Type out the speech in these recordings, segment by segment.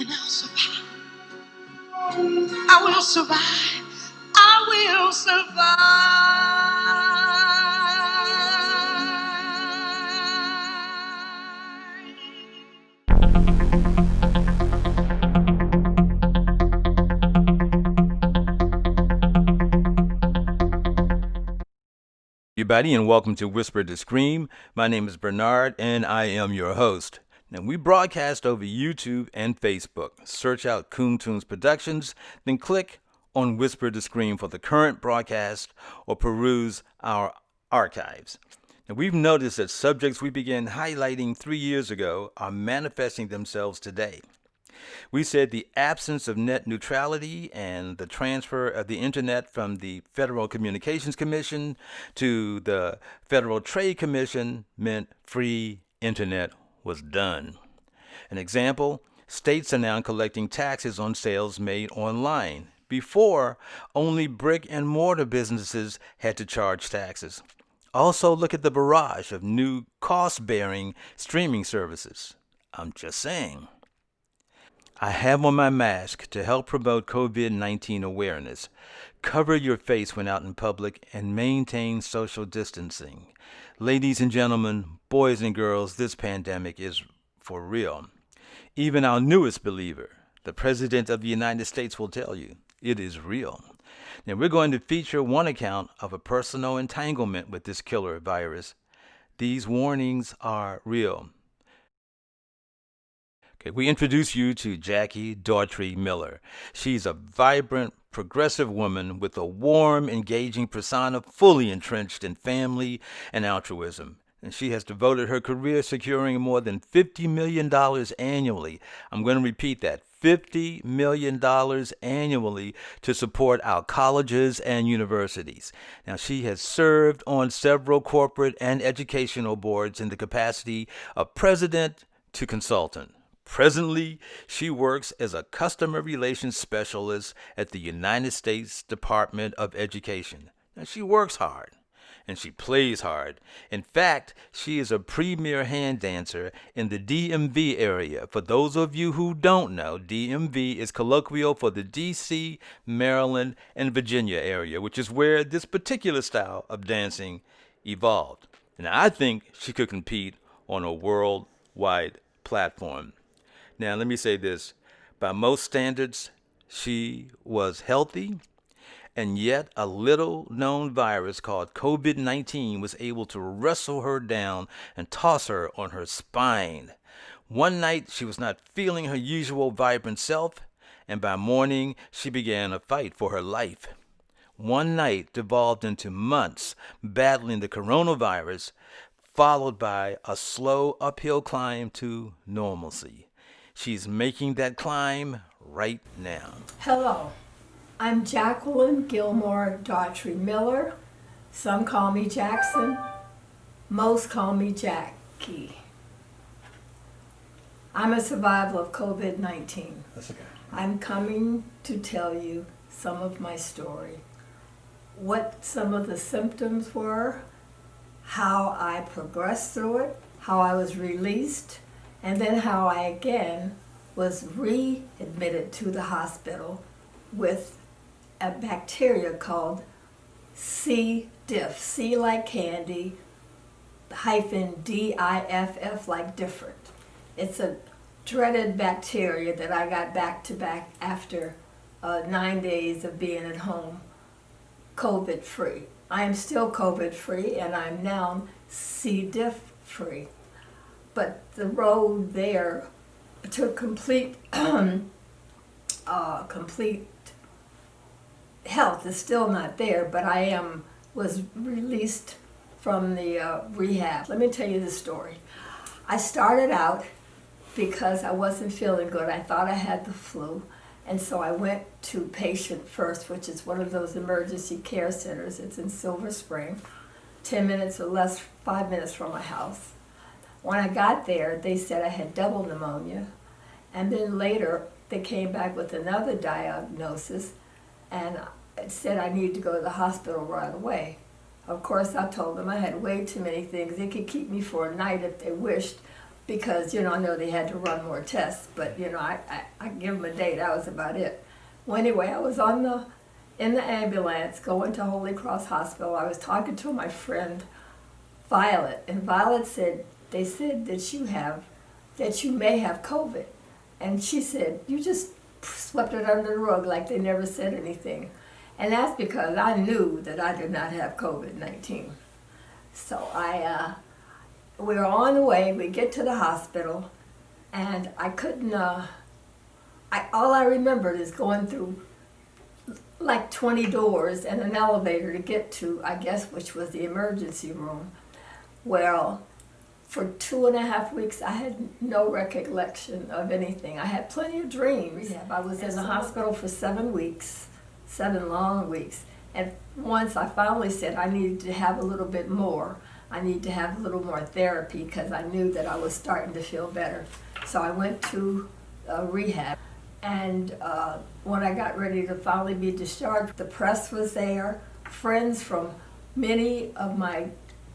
and I'll survive. I will survive. I will Everybody, and welcome to Whisper to Scream. My name is Bernard, and I am your host. Now, we broadcast over YouTube and Facebook. Search out Coon Tunes Productions, then click on Whisper to Scream for the current broadcast or peruse our archives. Now, we've noticed that subjects we began highlighting 3 years ago are manifesting themselves today. We said the absence of net neutrality and the transfer of the internet from the Federal Communications Commission to the Federal Trade Commission meant free internet was done. An example, states are now collecting taxes on sales made online. Before, only brick and mortar businesses had to charge taxes. Also, look at the barrage of new cost bearing streaming services. I'm just saying. I have on my mask to help promote COVID-19 awareness. Cover your face when out in public and maintain social distancing. Ladies and gentlemen, boys and girls, this pandemic is for real. Even our newest believer, the President of the United States, will tell you it is real. Now, we're going to feature one account of a personal entanglement with this killer virus. These warnings are real. Okay, we introduce you to Jackie Daughtry Miller. She's a vibrant, progressive woman with a warm, engaging persona fully entrenched in family and altruism. And she has devoted her career securing more than $50 million annually. I'm going to repeat that. $50 million annually to support our colleges and universities. Now, she has served on several corporate and educational boards in the capacity of president to consultant. Presently, she works as a customer relations specialist at the United States Department of Education. Now, she works hard and she plays hard. In fact, she is a premier hand dancer in the DMV area. For those of you who don't know, DMV is colloquial for the DC, Maryland, and Virginia area, which is where this particular style of dancing evolved. And I think she could compete on a worldwide platform. Now, let me say this. By most standards, she was healthy, and yet a little known virus called COVID-19 was able to wrestle her down and toss her on her spine. One night, she was not feeling her usual vibrant self, and by morning, she began a fight for her life. One night devolved into months battling the coronavirus, followed by a slow uphill climb to normalcy. She's making that climb right now. Hello, I'm Jacqueline Gilmore Daughtry Miller. Some call me Jackson, most call me Jackie. I'm a survivor of COVID-19. That's okay. I'm coming to tell you some of my story, what some of the symptoms were, how I progressed through it, how I was released, and then how I again was readmitted to the hospital with a bacteria called C. diff, C like candy, hyphen DIFF like different. It's a dreaded bacteria that I got back to back after 9 days of being at home, COVID free. I am still COVID free and I'm now C. diff free. But the road there to complete complete health is still not there, but was released from the rehab. Let me tell you the story. I started out because I wasn't feeling good. I thought I had the flu, and so I went to Patient First, which is one of those emergency care centers. It's in Silver Spring, 10 minutes or less, 5 minutes from my house. When I got there, they said I had double pneumonia, and then later they came back with another diagnosis and it said I needed to go to the hospital right away. Of course, I told them I had way too many things. They could keep me for a night if they wished, because, I know they had to run more tests, but, I give them a date. That was about it. Well, anyway, I was in the ambulance going to Holy Cross Hospital. I was talking to my friend Violet, and Violet said, they said that you may have COVID. And she said, you just swept it under the rug like they never said anything. And that's because I knew that I did not have COVID-19. So we were on the way, we get to the hospital, and I couldn't, all I remembered is going through like 20 doors and an elevator to get to, I guess, which was the emergency room. Well, for 2.5 weeks, I had no recollection of anything. I had plenty of dreams. I was in the hospital for 7 weeks, 7 long weeks. And once I finally said I needed to have a little bit more. I need to have a little more therapy because I knew that I was starting to feel better. So I went to rehab. And when I got ready to finally be discharged, the press was there. Friends from many of my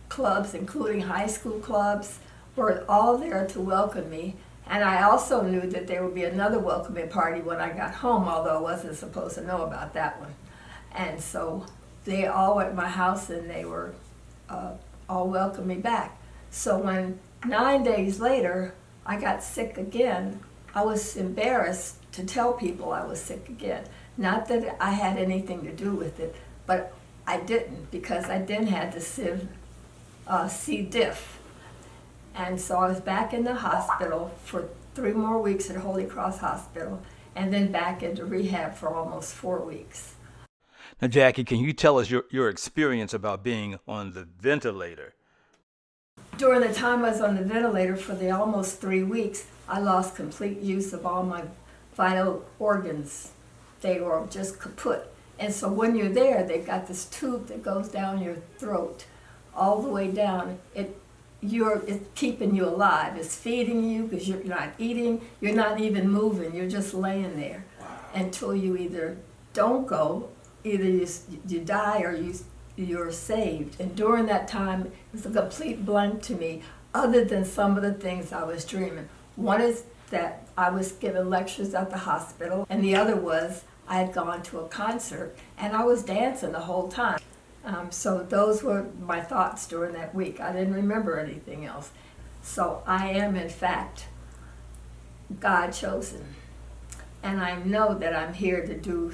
clubs, including high school clubs, were all there to welcome me. And I also knew that there would be another welcoming party when I got home, although I wasn't supposed to know about that one. And so they all were at my house, and they were all welcomed me back. So when 9 days later I got sick again, I was embarrassed to tell people I was sick again. Not that I had anything to do with it, but I didn't, because I then had the C. diff. And so I was back in the hospital for 3 more weeks at Holy Cross Hospital, and then back into rehab for almost 4 weeks. Now, Jackie, can you tell us your experience about being on the ventilator? During the time I was on the ventilator for the almost 3 weeks, I lost complete use of all my vital organs. They were just kaput. And so when you're there, they've got this tube that goes down your throat all the way down. It's keeping you alive. It's feeding you because you're not eating. You're not even moving. You're just laying there until you either don't go, either you die or you're saved. And during that time, it was a complete blank to me, other than some of the things I was dreaming. One is that I was given lectures at the hospital, and the other was I had gone to a concert, and I was dancing the whole time. So those were my thoughts during that week. I didn't remember anything else. So I am, in fact, God chosen. And I know that I'm here to do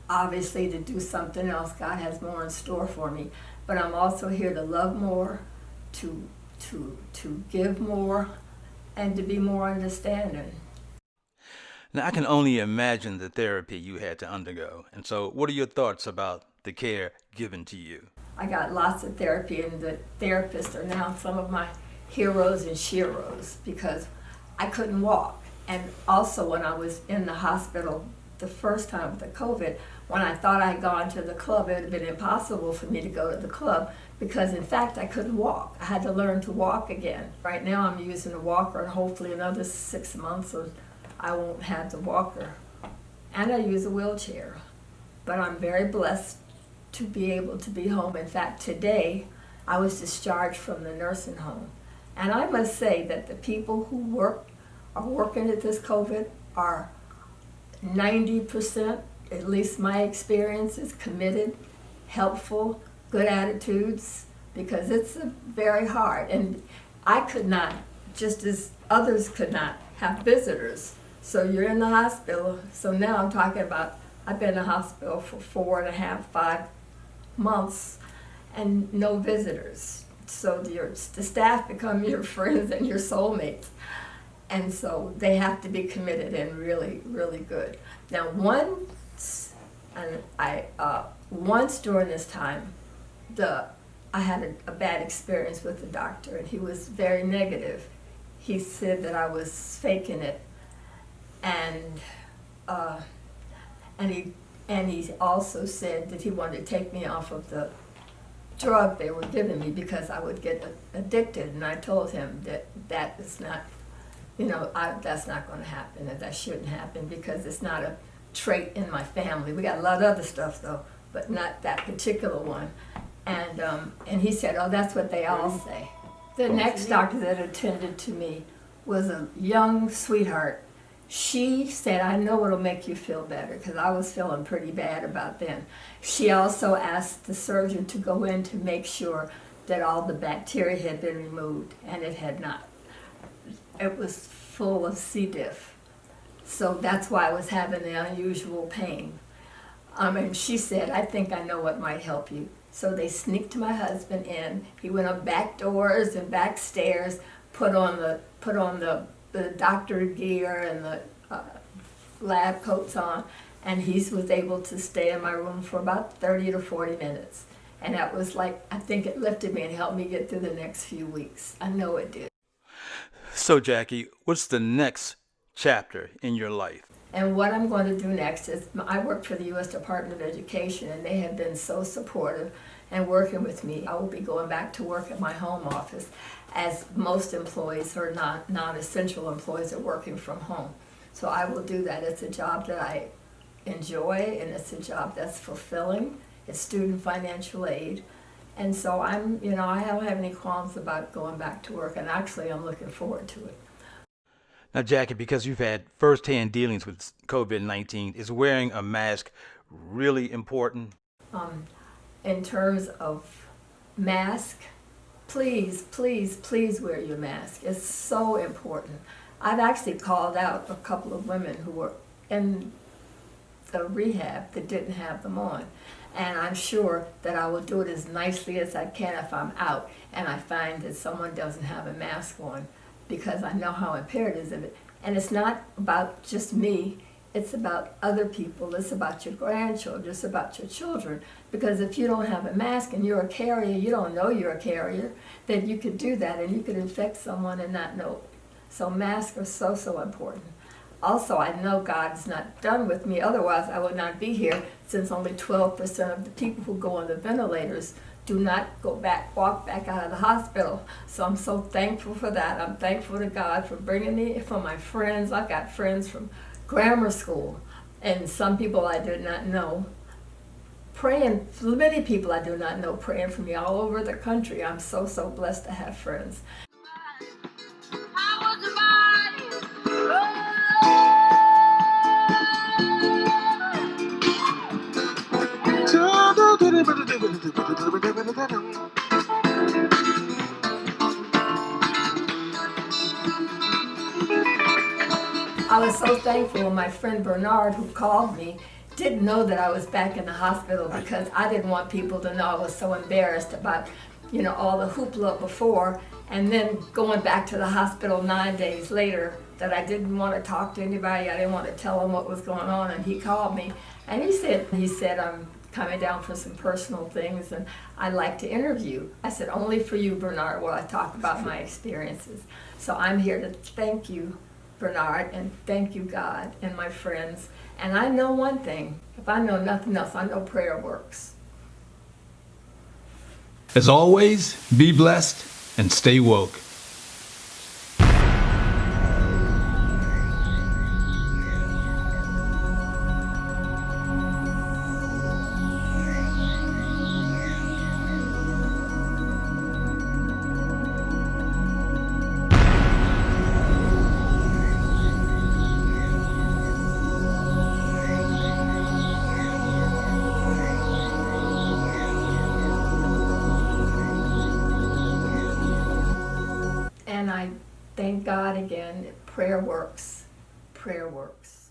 obviously to do something else. God has more in store for me. But I'm also here to love more, to give more, and to be more understanding. Now, I can only imagine the therapy you had to undergo. And so, what are your thoughts about the care given to you? I got lots of therapy, and the therapists are now some of my heroes and sheroes, because I couldn't walk. And also when I was in the hospital the first time with the COVID, when I thought I'd gone to the club, it would have been impossible for me to go to the club because, in fact, I couldn't walk. I had to learn to walk again. Right now I'm using a walker, and hopefully another 6 months or I won't have the walker. And I use a wheelchair. But I'm very blessed to be able to be home. In fact, today I was discharged from the nursing home. And I must say that the people who are working at this COVID are 90%, at least my experience, is committed, helpful, good attitudes, because it's very hard. And I could not, just as others could not, have visitors. So you're in the hospital. So now I'm talking about, I've been in the hospital for 4.5, 5 months and no visitors. So the staff become your friends and your soulmates. And so they have to be committed and really, really good. Now once during this time, I had a bad experience with the doctor, and he was very negative. He said that I was faking it, and he also said that he wanted to take me off of the drug they were giving me because I would get addicted. And I told him that is not, that's not going to happen, that shouldn't happen, because it's not a trait in my family. We got a lot of other stuff though, but not that particular one. And he said, oh, that's what they all say. The next doctor that attended to me was a young sweetheart. She said, I know what'll make you feel better, because I was feeling pretty bad about then. She also asked the surgeon to go in to make sure that all the bacteria had been removed, and it had not. It was full of C. diff. So that's why I was having the unusual pain. And she said, I think I know what might help you. So they sneaked my husband in. He went up back doors and back stairs, put on the doctor gear and the lab coats on, and he was able to stay in my room for about 30 to 40 minutes. And that was like, I think it lifted me and helped me get through the next few weeks. I know it did. So, Jackie, what's the next chapter in your life? And what I'm going to do next is, I work for the U.S. Department of Education, and they have been so supportive and working with me. I will be going back to work at my home office, as most employees or non-essential employees are working from home. So I will do that. It's a job that I enjoy, and it's a job that's fulfilling. It's student financial aid. And so I don't have any qualms about going back to work, and actually I'm looking forward to it. Now, Jackie, because you've had firsthand dealings with COVID-19, is wearing a mask really important? In terms of mask, please, please, please wear your mask. It's so important. I've actually called out a couple of women who were in the rehab that didn't have them on. And I'm sure that I will do it as nicely as I can if I'm out and I find that someone doesn't have a mask on, because I know how imperative it is. And it's not about just me, it's about other people, it's about your grandchildren, it's about your children. Because if you don't have a mask and you're a carrier, you don't know you're a carrier, then you could do that and you could infect someone and not know it. So masks are so, so important. Also, I know God's not done with me, otherwise I would not be here, since only 12% of the people who go on the ventilators do not walk back out of the hospital. So I'm so thankful for that. I'm thankful to God for bringing me, for my friends. I've got friends from grammar school, and some people I did not know. Praying, many people I do not know praying for me all over the country. I'm so, so blessed to have friends. I was so thankful when my friend Bernard, who called me, didn't know that I was back in the hospital, because I didn't want people to know. I was so embarrassed about, all the hoopla before, and then going back to the hospital 9 days later, that I didn't want to talk to anybody. I didn't want to tell him what was going on, and he called me, and he said, I'm coming down for some personal things, and I'd like to interview. I said, only for you, Bernard, will I talk about my experiences. So I'm here to thank you, Bernard, and thank you, God, and my friends. And I know one thing, if I know nothing else, I know prayer works. As always, be blessed and stay woke. And I thank God again. Prayer works. Prayer works.